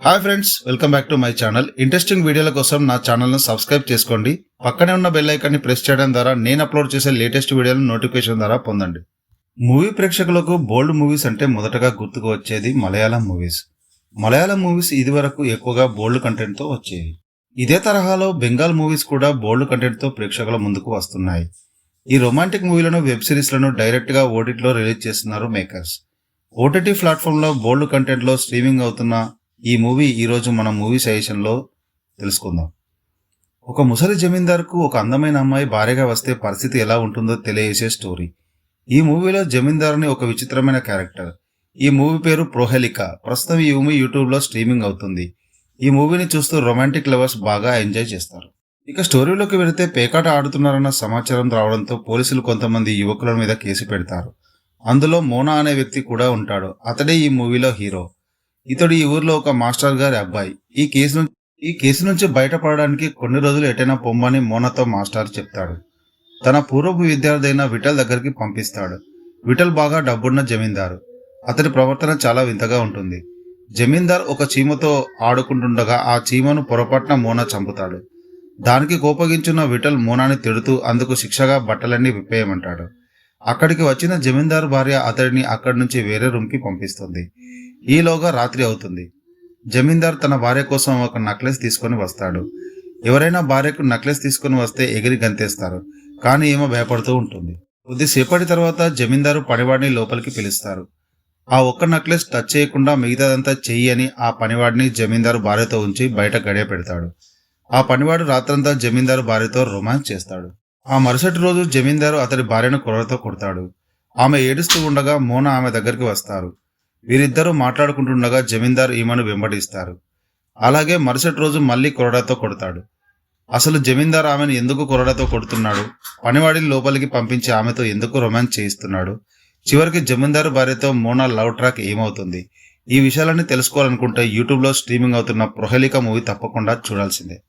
Hi friends, welcome back to my channel. Interesting వీడియోల కోసం నా ఛానల్ను సబ్స్క్రైబ్ చేసుకోండి. పక్కనే ఉన్న బెల్ ఐకాన్ని ప్రెస్ చేయడం ద్వారా నేను అప్లోడ్ చేసే లేటెస్ట్ వీడియోలను నోటిఫికేషన్ ద్వారా పొందండి. మూవీ ప్రేక్షకులకు బోల్డ్ మూవీస్ అంటే మొదటగా గుర్తుకు వచ్చేది మలయాళం మూవీస్. మలయాళం మూవీస్ ఇదివరకు ఎక్కువగా బోల్డ్ కంటెంట్తో వచ్చేవి. ఇదే తరహాలో బెంగాల్ మూవీస్ కూడా బోల్డ్ కంటెంట్తో ప్రేక్షకుల ముందుకు వస్తున్నాయి. ఈ రొమాంటిక్ మూవీలను వెబ్ సిరీస్లను డైరెక్ట్గా ఓటీటీలో రిలీజ్ చేస్తున్నారు మేకర్స్. ఓటీటీ ప్లాట్ఫామ్లో బోల్డ్ కంటెంట్లో స్ట్రీమింగ్ అవుతున్న ఈ మూవీ ఈరోజు మన మూవీ సజెషన్లో తెలుసుకుందాం. ఒక ముసలి జమీందార్కు ఒక అందమైన అమ్మాయి భార్యగా వస్తే పరిస్థితి ఎలా ఉంటుందో తెలియజేసే స్టోరీ. ఈ మూవీలో జమీందార్ని ఒక విచిత్రమైన క్యారెక్టర్. ఈ మూవీ పేరు ప్రోహెలికా. ప్రస్తుతం ఈ మూవీ యూట్యూబ్లో స్ట్రీమింగ్ అవుతుంది. ఈ మూవీని చూస్తూ రొమాంటిక్ లవర్స్ బాగా ఎంజాయ్ చేస్తారు. ఇక స్టోరీలోకి వెళితే పేకాట ఆడుతున్నారన్న సమాచారం రావడంతో పోలీసులు కొంతమంది యువకుల మీద కేసు పెడతారు. అందులో మోనా అనే వ్యక్తి కూడా ఉంటాడు. అతడే ఈ మూవీలో హీరో. ఇతడు ఈ ఊర్లో ఒక మాస్టర్ గారి అబ్బాయి. ఈ కేసు నుంచి బయటపడడానికి కొన్ని రోజులు ఎటైనా పొమ్మని మోనాతో మాస్టర్ చెప్తాడు. తన పూర్వపు విద్యార్థి అయిన విఠల్ దగ్గరికి పంపిస్తాడు. విఠల్ బాగా డబ్బున్న జమీందారు. అతడి ప్రవర్తన చాలా వింతగా ఉంటుంది. జమీందార్ ఒక చీమతో ఆడుకుంటుండగా ఆ చీమను పొరపాటున మోనా చంపుతాడు. దానికి కోపగించున్న విఠల్ మోనాని తిడుతూ అందుకు శిక్షగా బట్టలన్నీ విప్పేయమంటాడు. అక్కడికి వచ్చిన జమీందారు భార్య అతడిని అక్కడి నుంచి వేరే రూమ్కి పంపిస్తుంది. ఈలోగా రాత్రి అవుతుంది. జమీందార్ తన భార్య కోసం ఒక నెక్లెస్ తీసుకొని వస్తాడు. ఎవరైనా భార్యకు నెక్లెస్ తీసుకొని వస్తే ఎగిరి గంతేస్తారు. కానీ ఏమో భయపడుతూ ఉంటుంది. కొద్దిసేపటి తర్వాత జమీందారు పనివాడిని లోపలికి పిలుస్తారు. ఆ ఒక్క నెక్లెస్ టచ్ చేయకుండా మిగతాదంతా చెయ్యి అని ఆ పనివాడిని జమీందారు భార్యతో ఉంచి బయట గడియ పెడతాడు. ఆ పనివాడు రాత్రంతా జమీందారు భార్యతో రొమాన్స్ చేస్తాడు. ఆ మరుసటి రోజు జమీందారు అతడి భార్యను కొరలతో కొడతాడు. ఆమె ఏడుస్తూ ఉండగా మోనా ఆమె దగ్గరికి వస్తారు. వీరిద్దరూ మాట్లాడుకుంటుండగా జమీందారు ఈమెను వెంబడిస్తారు. అలాగే మరుసటి రోజు మళ్ళీ కొరడాతో కొడతాడు. అసలు జమీందారు ఆమెను ఎందుకు కొరడాతో కొడుతున్నాడు? పనివాడిని లోపలికి పంపించి ఆమెతో ఎందుకు రొమాన్స్ చేయిస్తున్నాడు? చివరికి జమీందారు భార్యతో మోనా లవ్ ట్రాక్ ఏమవుతుంది? ఈ విషయాలన్నీ తెలుసుకోవాలనుకుంటే యూట్యూబ్లో స్ట్రీమింగ్ అవుతున్న ప్రోహెలికా మూవీ తప్పకుండా చూడాల్సిందే.